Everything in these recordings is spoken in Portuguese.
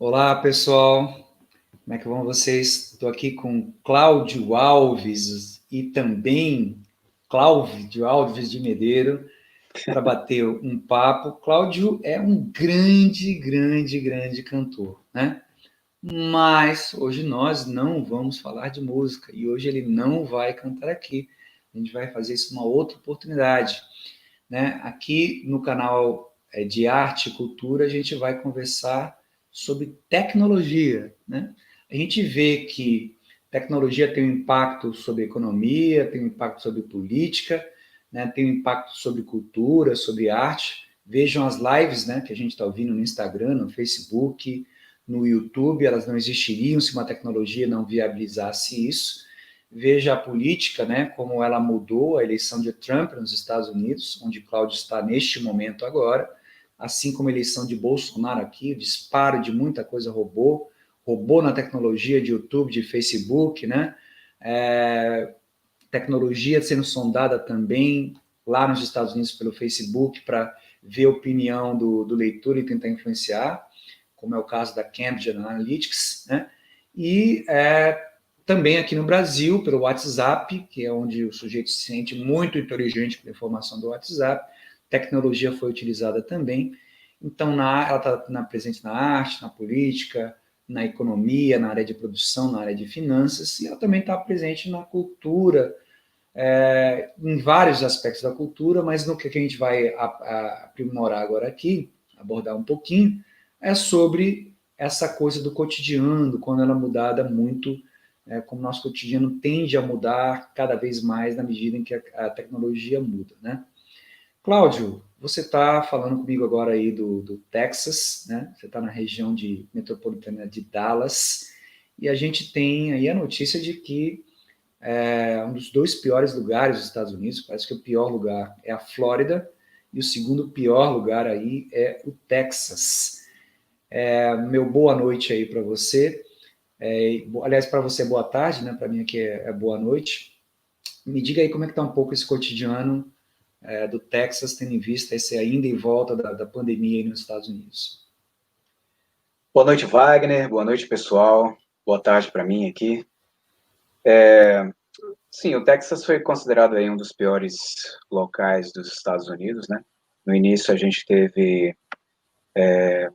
Olá, pessoal. Como é que vão vocês? Estou aqui com Cláudio Alves e também Cláudio Alves de Medeiro para bater um papo. Cláudio é um grande cantor, né? Mas hoje nós não vamos falar de música e hoje ele não vai cantar aqui. A gente vai fazer isso uma outra oportunidade, né? Aqui no canal de arte e cultura, a gente vai conversar sobre tecnologia, né? A gente vê que tecnologia tem um impacto sobre economia, tem um impacto sobre política, né? Tem um impacto sobre cultura, sobre arte. Vejam as lives, né, que a gente está ouvindo no Instagram, no Facebook, no YouTube, elas não existiriam se uma tecnologia não viabilizasse isso. Veja a política, né, como ela mudou a eleição de Trump nos Estados Unidos, onde Cláudio está neste momento agora, assim como a eleição de Bolsonaro aqui, o disparo de muita coisa robô na tecnologia de YouTube, de Facebook, né? Tecnologia sendo sondada também lá nos Estados Unidos pelo Facebook para ver a opinião do leitor e tentar influenciar, como é o caso da Cambridge Analytics, né? E também aqui no Brasil, pelo WhatsApp, que é onde o sujeito se sente muito inteligente com a informação do WhatsApp, tecnologia foi utilizada também. Então, ela está presente na arte, na política, na economia, na área de produção, na área de finanças, e ela também está presente na cultura, em vários aspectos da cultura, mas no que a gente vai aprimorar agora aqui, abordar um pouquinho, é sobre essa coisa do cotidiano, quando ela é mudada muito, como o nosso cotidiano tende a mudar cada vez mais na medida em que a tecnologia muda, né? Cláudio, você está falando comigo agora aí do Texas, né? Você está na região metropolitana de Dallas, e a gente tem aí a notícia de que um dos dois piores lugares dos Estados Unidos, parece que o pior lugar é a Flórida, e o segundo pior lugar aí é o Texas. Meu boa noite aí para você. Aliás, para você boa tarde, né? Para mim aqui é boa noite. Me diga aí como é que está um pouco esse cotidiano do Texas, tendo em vista esse ainda em volta da pandemia aí nos Estados Unidos. Boa noite, Wagner. Boa noite, pessoal. Boa tarde para mim aqui. Sim, o Texas foi considerado aí um dos piores locais dos Estados Unidos, né? No início a gente teve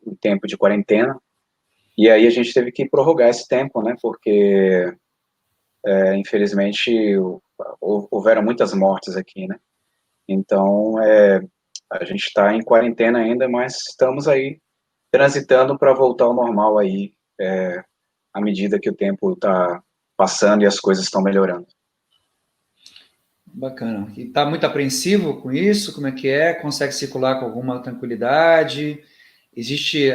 um tempo de quarentena e aí a gente teve que prorrogar esse tempo, né? Porque infelizmente houveram muitas mortes aqui, né? Então a gente está em quarentena ainda, mas estamos aí transitando para voltar ao normal aí à medida que o tempo está passando e as coisas estão melhorando. Bacana. E está muito apreensivo com isso? Como é que é? Consegue circular com alguma tranquilidade?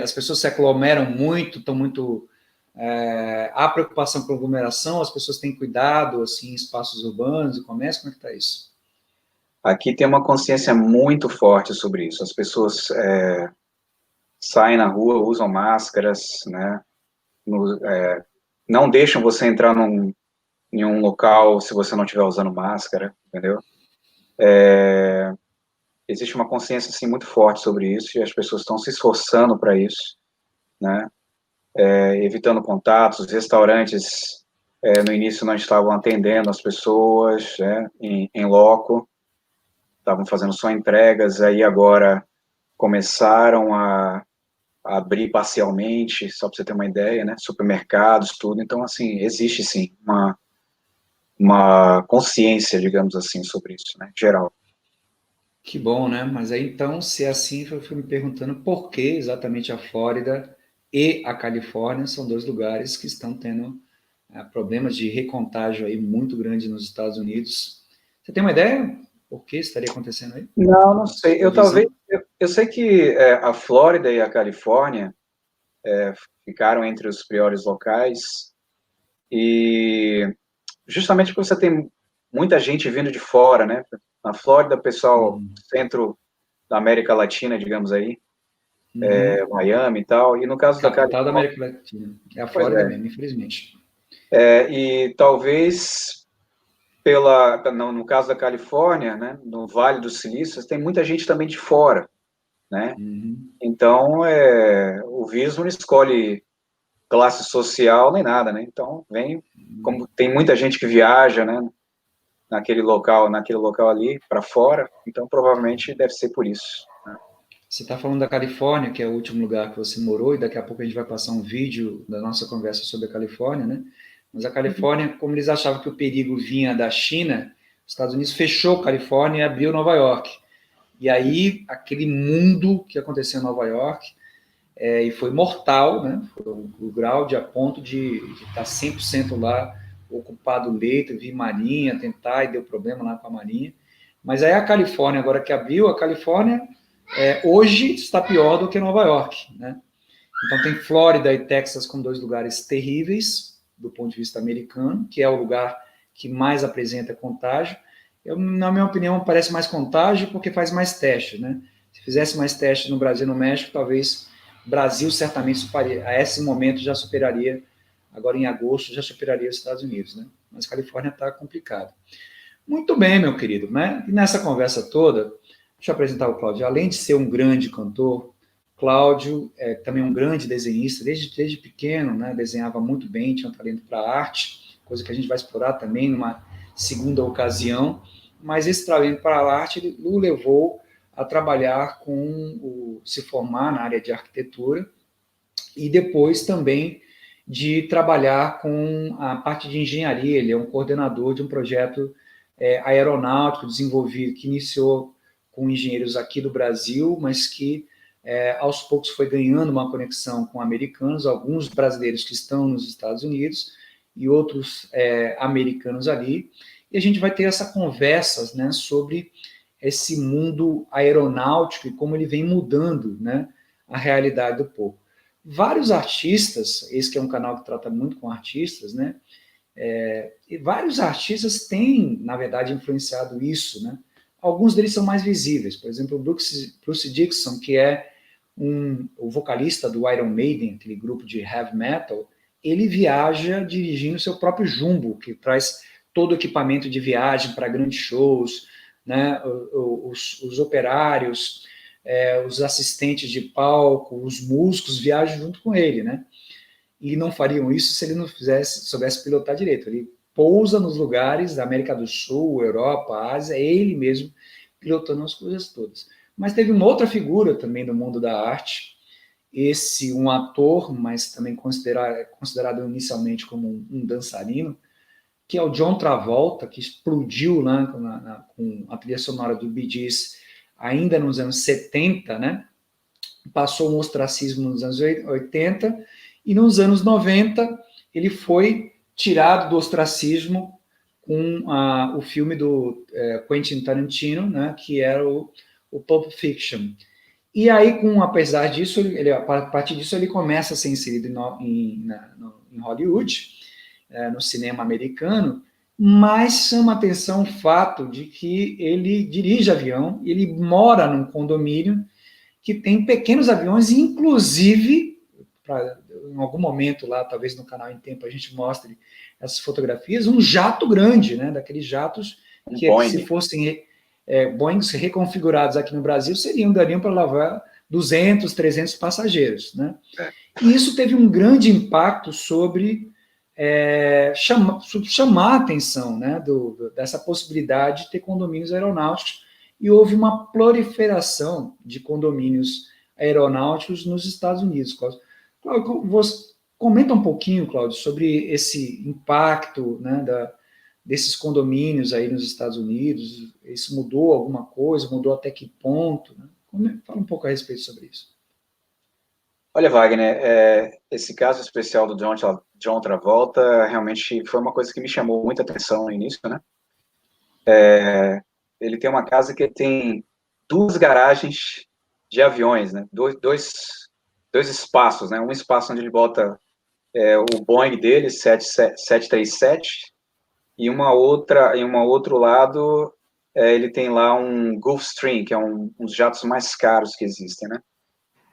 As pessoas se aglomeram muito, estão muito. Há preocupação com aglomeração, as pessoas têm cuidado assim, em espaços urbanos e comércio, como é que está isso? Aqui tem uma consciência muito forte sobre isso. As pessoas saem na rua, usam máscaras, né? Não deixam você entrar em um local se você não estiver usando máscara, entendeu? Existe uma consciência assim muito forte sobre isso e as pessoas estão se esforçando para isso, né? Evitando contatos, os restaurantes no início não estavam atendendo as pessoas, né, em loco, estavam fazendo só entregas, aí agora começaram a abrir parcialmente, só para você ter uma ideia, né? Supermercados, tudo. Então, assim, existe sim uma consciência, digamos assim, sobre isso, né? Geral. Que bom, né? Mas aí então, se é assim, eu fui me perguntando por que exatamente a Flórida e a Califórnia são dois lugares que estão tendo problemas de recontágio aí muito grande nos Estados Unidos. Você tem uma ideia por que estaria acontecendo aí? Não, não Na sei. sua visão? Eu sei que a Flórida e a Califórnia ficaram entre os piores locais e justamente porque você tem muita gente vindo de fora, né? Na Flórida, pessoal, centro da América Latina, digamos aí, Uhum. Miami e tal, e no caso da Capital da Califórnia, América Latina. É a pois Flórida mesmo, infelizmente. e talvez no caso da Califórnia, né, no Vale do Silício, tem muita gente também de fora, né? Uhum. Então, o vírus não escolhe classe social nem nada, né? Então, como tem muita gente que viaja, né, naquele local ali para fora, então provavelmente deve ser por isso. Né? Você está falando da Califórnia, que é o último lugar que você morou, e daqui a pouco a gente vai passar um vídeo da nossa conversa sobre a Califórnia, né? Mas a Califórnia, como eles achavam que o perigo vinha da China, os Estados Unidos fechou a Califórnia e abriu Nova York. E aí, aquele mundo que aconteceu em Nova York, e foi mortal, né? Foi o grau de a ponto de estar 100% lá, ocupado o leito, vi Marinha tentar e deu problema lá com a Marinha. Mas aí a Califórnia, agora que abriu, a Califórnia hoje está pior do que Nova York, né? Então tem Flórida e Texas como dois lugares terríveis do ponto de vista americano, que é o lugar que mais apresenta contágio. Na minha opinião, parece mais contágio porque faz mais testes, né? Se fizesse mais testes no Brasil e no México, talvez o Brasil certamente superaria, a esse momento já superaria, agora em agosto, já superaria os Estados Unidos, né? Mas a Califórnia está complicado. Muito bem, meu querido, né? E nessa conversa toda, deixa eu apresentar o Cláudio. Além de ser um grande cantor, Cláudio é também um grande desenhista, desde pequeno, né? Desenhava muito bem, tinha um talento para arte, coisa que a gente vai explorar também numa segunda ocasião. Mas esse talento para a arte ele o levou a trabalhar se formar na área de arquitetura e depois também de trabalhar com a parte de engenharia. Ele é um coordenador de um projeto aeronáutico desenvolvido, que iniciou com engenheiros aqui do Brasil, mas que aos poucos foi ganhando uma conexão com americanos, alguns brasileiros que estão nos Estados Unidos e outros americanos ali. E a gente vai ter essa conversa, né, sobre esse mundo aeronáutico e como ele vem mudando, né, a realidade do povo. Vários artistas, esse que é um canal que trata muito com artistas, né, e vários artistas têm, na verdade, influenciado isso, né? Alguns deles são mais visíveis, por exemplo, o Bruce Dickinson, que é o vocalista do Iron Maiden, aquele grupo de heavy metal, ele viaja dirigindo seu próprio jumbo, que traz todo o equipamento de viagem para grandes shows, né? Os operários, os assistentes de palco, os músicos viajam junto com ele, né? E não fariam isso se ele não soubesse pilotar direito. Ele pousa nos lugares da América do Sul, Europa, Ásia, ele mesmo pilotando as coisas todas. Mas teve uma outra figura também do mundo da arte, um ator, mas também considerado inicialmente como um dançarino, que é o John Travolta, que explodiu né, com a trilha sonora do Bee Gees ainda nos anos 70, né? Passou um ostracismo nos anos 80, e nos anos 90 ele foi tirado do ostracismo com o filme do Quentin Tarantino, né, que era o Pulp Fiction. E aí, apesar disso, a partir disso, ele começa a ser inserido em Hollywood, no cinema americano, mas chama atenção o fato de que ele dirige avião, ele mora num condomínio que tem pequenos aviões, inclusive, em algum momento lá, talvez no canal Em Tempo, a gente mostre essas fotografias, um jato grande, né, daqueles jatos que se fossem Boeings reconfigurados aqui no Brasil, dariam para levar 200, 300 passageiros. Né? E isso teve um grande impacto sobre chamar a atenção, né, dessa possibilidade de ter condomínios aeronáuticos, e houve uma proliferação de condomínios aeronáuticos nos Estados Unidos. Cláudio, você comenta um pouquinho, Cláudio, sobre esse impacto, né, desses condomínios aí nos Estados Unidos. Isso mudou alguma coisa? Mudou até que ponto? Né? Fala um pouco a respeito sobre isso. Olha, Wagner, esse caso especial do John Travolta realmente foi uma coisa que me chamou muita atenção no início, né? Ele tem uma casa que tem 2 garagens de aviões, né? Dois espaços, né? Um espaço onde ele bota o Boeing dele, 737, e um outro lado ele tem lá um Gulfstream, que é uns jatos mais caros que existem, né?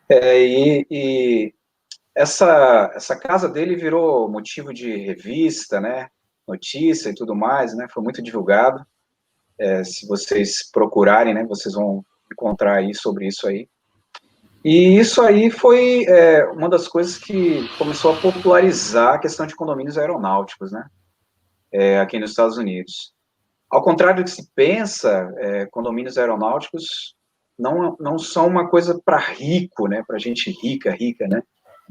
E essa casa dele virou motivo de revista, né? Notícia e tudo mais, né? Foi muito divulgado. Se vocês procurarem, né? Vocês vão encontrar aí sobre isso aí. E isso aí foi uma das coisas que começou a popularizar a questão de condomínios aeronáuticos, né? Aqui nos Estados Unidos. Ao contrário do que se pensa, condomínios aeronáuticos não são uma coisa para rico, né? Para gente rica, né?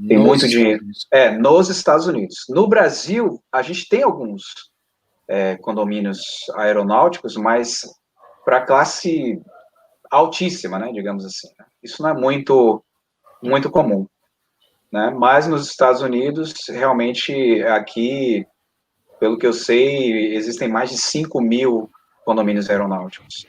Tem Nos muito Estados dinheiro. Unidos. Nos Estados Unidos. No Brasil, a gente tem alguns condomínios aeronáuticos, mas para classe altíssima, né? Digamos assim. Né? Isso não é muito comum, né? Mas nos Estados Unidos, realmente, aqui, pelo que eu sei, existem mais de 5.000 condomínios aeronáuticos.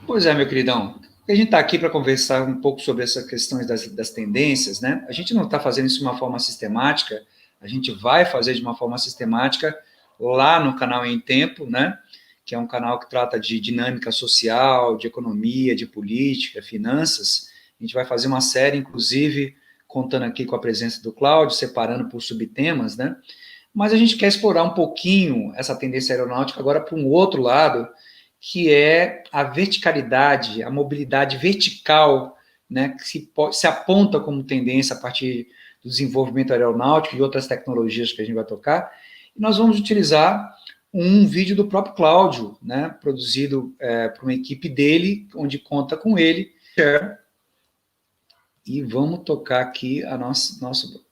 Pois é, meu queridão. A gente está aqui para conversar um pouco sobre essas questões das tendências, né? A gente não está fazendo isso de uma forma sistemática, a gente vai fazer de uma forma sistemática lá no canal Em Tempo, né? Que é um canal que trata de dinâmica social, de economia, de política, finanças. A gente vai fazer uma série, inclusive, contando aqui com a presença do Cláudio, separando por subtemas, né? Mas a gente quer explorar um pouquinho essa tendência aeronáutica agora para um outro lado, que é a verticalidade, a mobilidade vertical, né, que se aponta como tendência a partir do desenvolvimento aeronáutico e outras tecnologias que a gente vai tocar. E nós vamos utilizar um vídeo do próprio Cláudio, né, produzido por uma equipe dele, onde conta com ele. E vamos tocar aqui a nosso.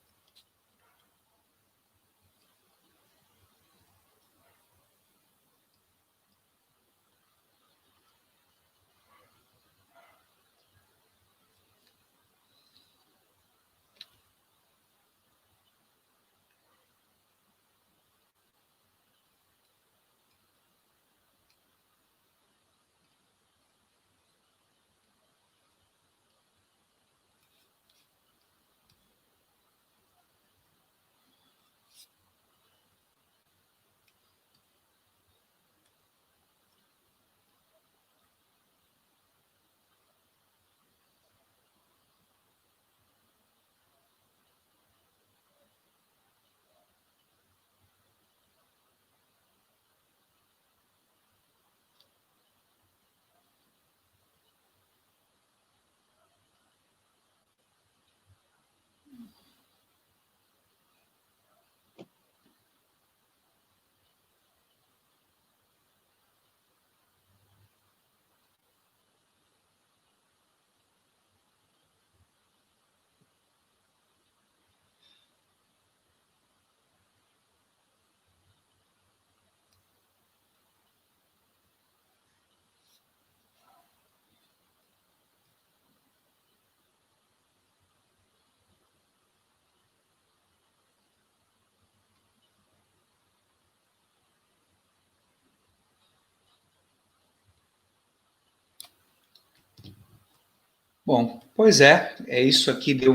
Bom, pois é isso aqui deu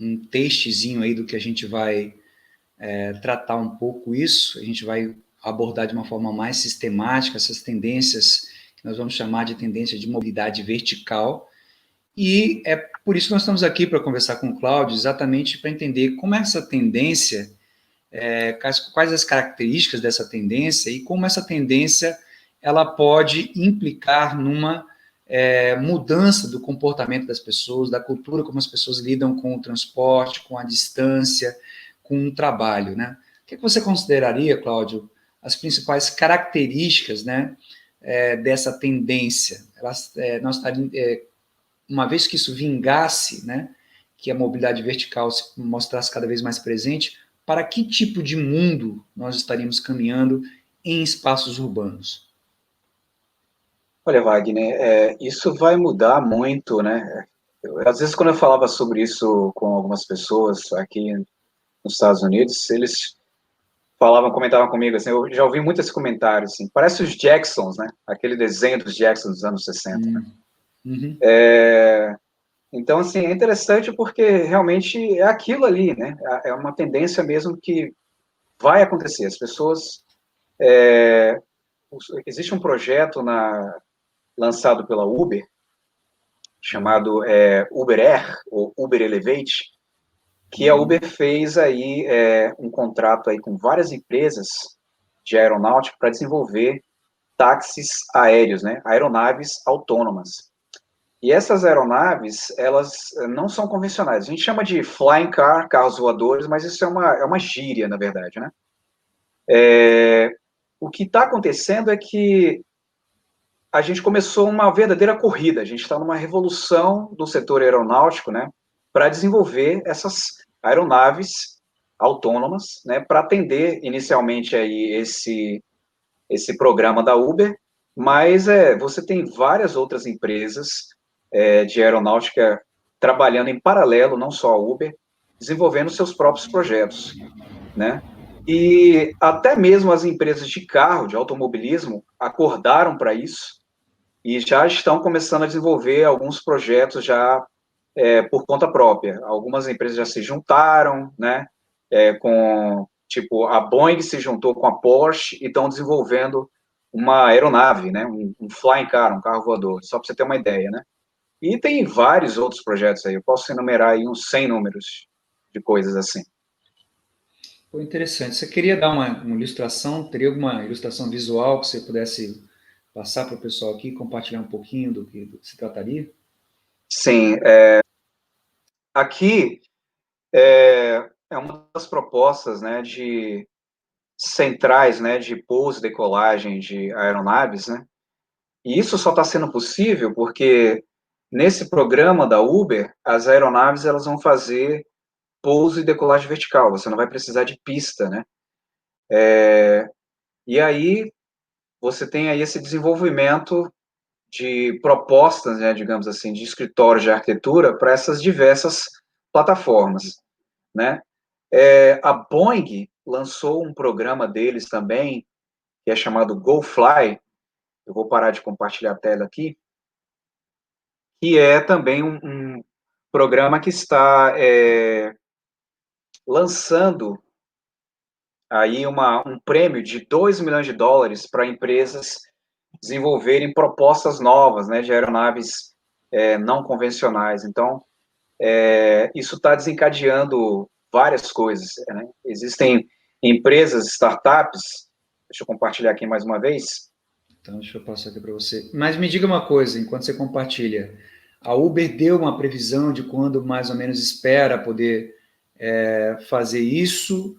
um textezinho aí do que a gente vai tratar um pouco isso, a gente vai abordar de uma forma mais sistemática essas tendências que nós vamos chamar de tendência de mobilidade vertical, e é por isso que nós estamos aqui para conversar com o Cláudio, exatamente para entender como essa tendência, quais as características dessa tendência e como essa tendência ela pode implicar numa mudança do comportamento das pessoas, da cultura como as pessoas lidam com o transporte, com a distância, com o trabalho, né? O que você consideraria, Cláudio, as principais características, né, dessa tendência? Uma vez que isso vingasse, né, que a mobilidade vertical se mostrasse cada vez mais presente, para que tipo de mundo nós estaríamos caminhando em espaços urbanos? Olha, Wagner, isso vai mudar muito, né? Às vezes, quando eu falava sobre isso com algumas pessoas aqui nos Estados Unidos, eles comentavam comigo, assim, eu já ouvi muito esse comentário, assim, parece os Jacksons, né? Aquele desenho dos Jacksons dos anos 60, né? Uhum. Então, assim, é interessante porque realmente é aquilo ali, né? É uma tendência mesmo que vai acontecer. As pessoas... existe um projeto lançado pela Uber, chamado Uber Air, ou Uber Elevate, que a Uber fez aí um contrato aí com várias empresas de aeronáutica para desenvolver táxis aéreos, né? Aeronaves autônomas. E essas aeronaves, elas não são convencionais. A gente chama de flying car, carros voadores, mas isso é uma gíria, na verdade, né? O que está acontecendo é que a gente começou uma verdadeira corrida, a gente está numa revolução do setor aeronáutico, né, para desenvolver essas aeronaves autônomas, né, para atender inicialmente aí esse programa da Uber, mas você tem várias outras empresas de aeronáutica trabalhando em paralelo, não só a Uber, desenvolvendo seus próprios projetos, né? E até mesmo as empresas de carro, de automobilismo, acordaram para isso e já estão começando a desenvolver alguns projetos já por conta própria. Algumas empresas já se juntaram, né? Tipo, a Boeing se juntou com a Porsche e estão desenvolvendo uma aeronave, né? Um flying car, um carro voador, só para você ter uma ideia, né? E tem vários outros projetos aí, eu posso enumerar aí uns 100 números de coisas assim. Foi interessante. Você queria dar uma ilustração? Teria alguma ilustração visual que você pudesse passar para o pessoal aqui, compartilhar um pouquinho do que se trataria? Sim, aqui é uma das propostas, né, de centrais, né, de pouso e decolagem de aeronaves, né? E isso só está sendo possível porque nesse programa da Uber, as aeronaves elas vão fazer pouso e decolagem vertical. Você não vai precisar de pista, né? E aí você tem aí esse desenvolvimento de propostas, né, digamos assim, de escritório de arquitetura para essas diversas plataformas, né? A Boeing lançou um programa deles também, que é chamado GoFly. Eu vou parar de compartilhar a tela aqui, que é também um programa que está lançando aí um prêmio de US$ 2 milhões para empresas desenvolverem propostas novas, né, de aeronaves não convencionais. Então, isso está desencadeando várias coisas, né? Existem empresas, startups, deixa eu compartilhar aqui mais uma vez. Então, deixa eu passar aqui para você. Mas me diga uma coisa, enquanto você compartilha. A Uber deu uma previsão de quando mais ou menos espera poder fazer isso?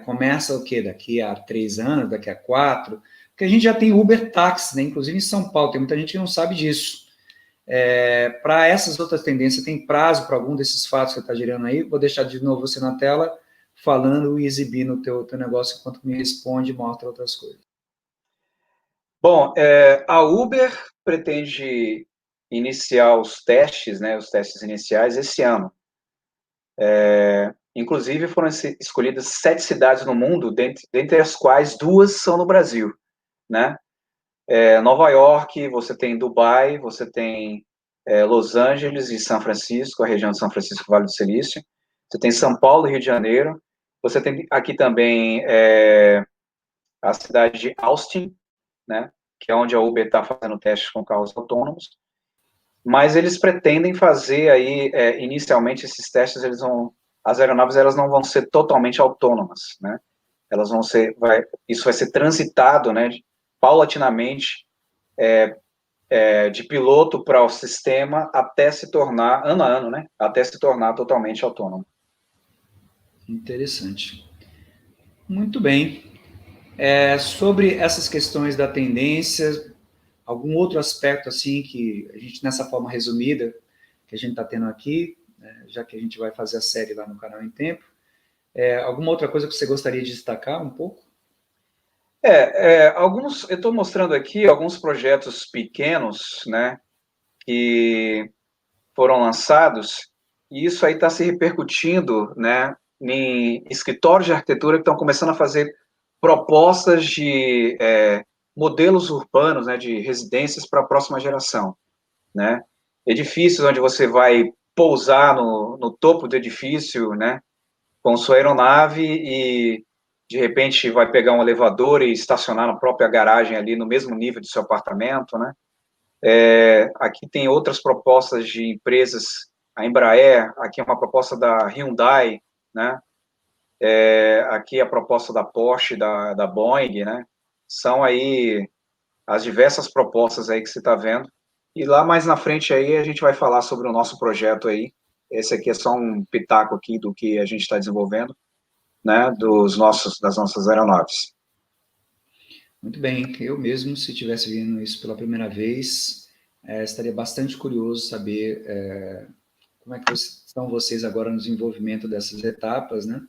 Começa o quê? Daqui a 3 anos, daqui a 4? Porque a gente já tem Uber Táxi, né? Inclusive em São Paulo, tem muita gente que não sabe disso. Para essas outras tendências, tem prazo para algum desses fatos que você está gerando aí? Vou deixar de novo você na tela, falando e exibindo o teu negócio enquanto me responde e mostra outras coisas. Bom, a Uber pretende iniciar os testes, né, os testes iniciais esse ano. Inclusive, foram escolhidas 7 cidades no mundo, dentre as quais 2 são no Brasil, né? Nova York, você tem Dubai, você tem Los Angeles e São Francisco, a região de São Francisco, Vale do Silício. Você tem São Paulo e Rio de Janeiro. Você tem aqui também a cidade de Austin, né? Que é onde a Uber está fazendo testes com carros autônomos. Mas eles pretendem fazer aí, inicialmente, esses testes, as aeronaves elas não vão ser totalmente autônomas, né? Elas vão ser, isso vai ser transitado, né, paulatinamente, de piloto para o sistema até se tornar, ano a ano, né, até se tornar totalmente autônomo. Interessante. Muito bem. Sobre essas questões da tendência, algum outro aspecto assim que a gente, nessa forma resumida, que a gente está tendo aqui, né, já que a gente vai fazer a série lá no canal em tempo, alguma outra coisa que você gostaria de destacar um pouco? Eu estou mostrando aqui alguns projetos pequenos, né, que foram lançados, e isso aí está se repercutindo, né, em escritórios de arquitetura que estão começando a fazer propostas de modelos urbanos, né, de residências para a próxima geração, né? Edifícios onde você vai pousar no topo do edifício, né, com sua aeronave e de repente vai pegar um elevador e estacionar na própria garagem ali no mesmo nível do seu apartamento, né? Aqui tem outras propostas de empresas, a Embraer, aqui é uma proposta da Hyundai, né? Aqui a proposta da Porsche, da Boeing, né? São aí as diversas propostas aí que você está vendo. E lá mais na frente aí a gente vai falar sobre o nosso projeto aí. Esse aqui é só um pitaco aqui do que a gente está desenvolvendo, né, das nossas aeronaves. Muito bem, eu mesmo, se estivesse vendo isso pela primeira vez, estaria bastante curioso saber como é que estão vocês agora no desenvolvimento dessas etapas, né?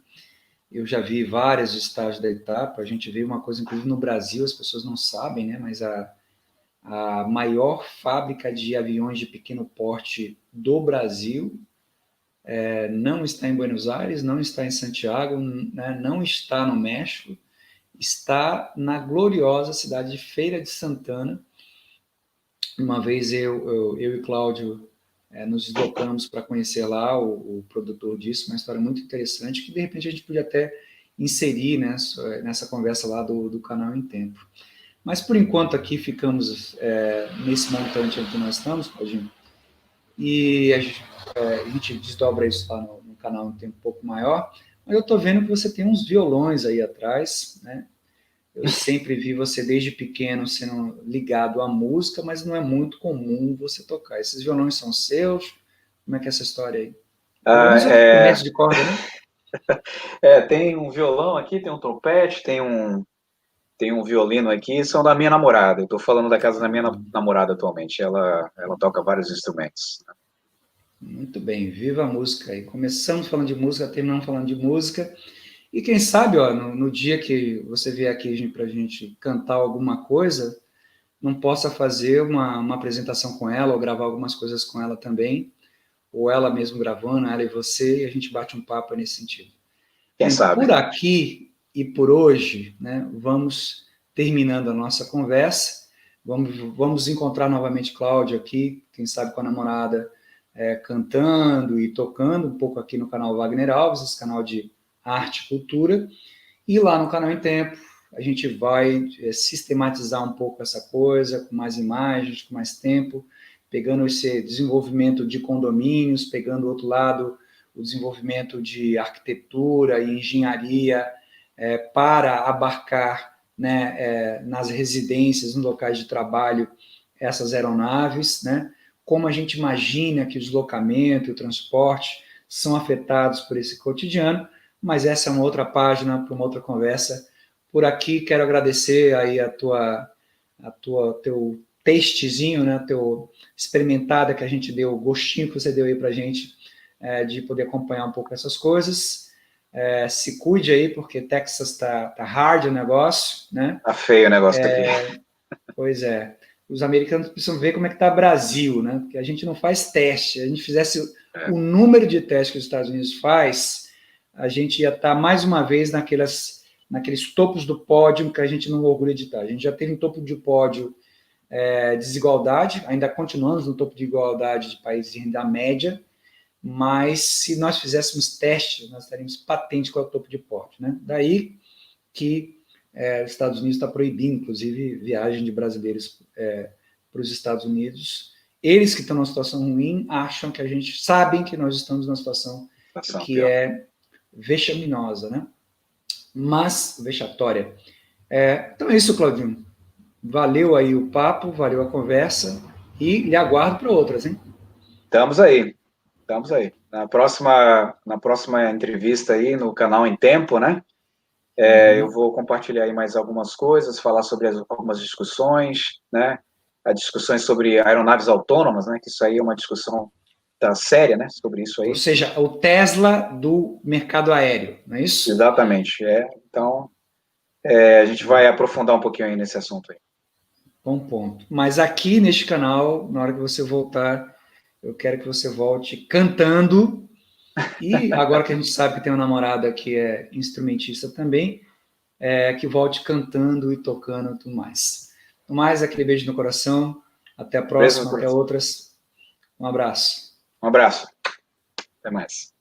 Eu já vi vários estágios da etapa, a gente vê uma coisa, inclusive no Brasil, as pessoas não sabem, né? Mas a maior fábrica de aviões de pequeno porte do Brasil não está em Buenos Aires, não está em Santiago, né? Não está no México, está na gloriosa cidade de Feira de Santana. Uma vez eu e Cláudio nos deslocamos para conhecer lá o produtor disso, uma história muito interessante, que de repente a gente podia até inserir, né, nessa conversa lá do Canal em Tempo. Mas por enquanto aqui ficamos nesse montante em que nós estamos, Claudinho, e a gente desdobra isso lá no Canal em Tempo um pouco maior, mas eu estou vendo que você tem uns violões aí atrás, né? Eu sempre vi você desde pequeno sendo ligado à música, mas não é muito comum você tocar. Esses violões são seus? Como é que é essa história aí? Violões é instrumento de corda, né? Tem um violão aqui, tem um trompete, tem um violino aqui, são da minha namorada. Eu estou falando da casa da minha namorada atualmente. Ela toca vários instrumentos. Muito bem, viva a música aí. Começamos falando de música, terminamos falando de música. E quem sabe, ó, no dia que você vier aqui para a gente cantar alguma coisa, não possa fazer uma apresentação com ela ou gravar algumas coisas com ela também, ou ela mesmo gravando, ela e você, e a gente bate um papo nesse sentido. Quem Bem, sabe? por aqui e por hoje, né, vamos terminando a nossa conversa. Vamos encontrar novamente Cláudio aqui, quem sabe com a namorada, cantando e tocando um pouco aqui no canal Wagner Alves, esse canal de arte e cultura. E lá no Canal em Tempo, a gente vai sistematizar um pouco essa coisa, com mais imagens, com mais tempo, pegando esse desenvolvimento de condomínios, pegando do outro lado o desenvolvimento de arquitetura e engenharia para abarcar, né, nas residências, nos locais de trabalho, essas aeronaves, né? Como a gente imagina que o deslocamento e o transporte são afetados por esse cotidiano, mas essa é uma outra página para uma outra conversa. Por aqui, quero agradecer aí teu testezinho, né, teu experimentada que a gente deu, o gostinho que você deu aí para a gente, de poder acompanhar um pouco essas coisas. Se cuide aí, porque Texas tá hard o negócio, né? Tá feio o negócio aqui. Pois é. Os americanos precisam ver como é que está o Brasil, né? Porque a gente não faz teste. Se a gente fizesse o número de testes que os Estados Unidos faz, a gente ia estar mais uma vez naqueles topos do pódio que a gente não orgulha de estar. A gente já teve um topo de pódio desigualdade, ainda continuamos no topo de igualdade de países de renda média, mas se nós fizéssemos testes, nós estaríamos patente com o topo de pódio, né? Daí que os Estados Unidos está proibindo, inclusive, viagem de brasileiros para os Estados Unidos. Eles que estão numa situação ruim acham que a gente sabem que nós estamos numa situação que é vexaminosa, né? Mas vexatória. Então é isso, Claudinho. Valeu aí o papo, valeu a conversa e lhe aguardo para outras, hein? Estamos aí. Na próxima entrevista aí no Canal em Tempo, né? Eu vou compartilhar aí mais algumas coisas, falar sobre algumas discussões, né? As discussões sobre aeronaves autônomas, né? Que isso aí é uma discussão séria, né? Sobre isso aí. Ou seja, o Tesla do mercado aéreo, não é isso? Exatamente. Então, a gente vai aprofundar um pouquinho aí nesse assunto aí. Bom ponto. Mas aqui neste canal, na hora que você voltar, eu quero que você volte cantando. E agora que a gente sabe que tem uma namorada que é instrumentista também, que volte cantando e tocando e tudo mais. No mais, aquele beijo no coração. Até a próxima, até outras. Um abraço. Um abraço. Até mais.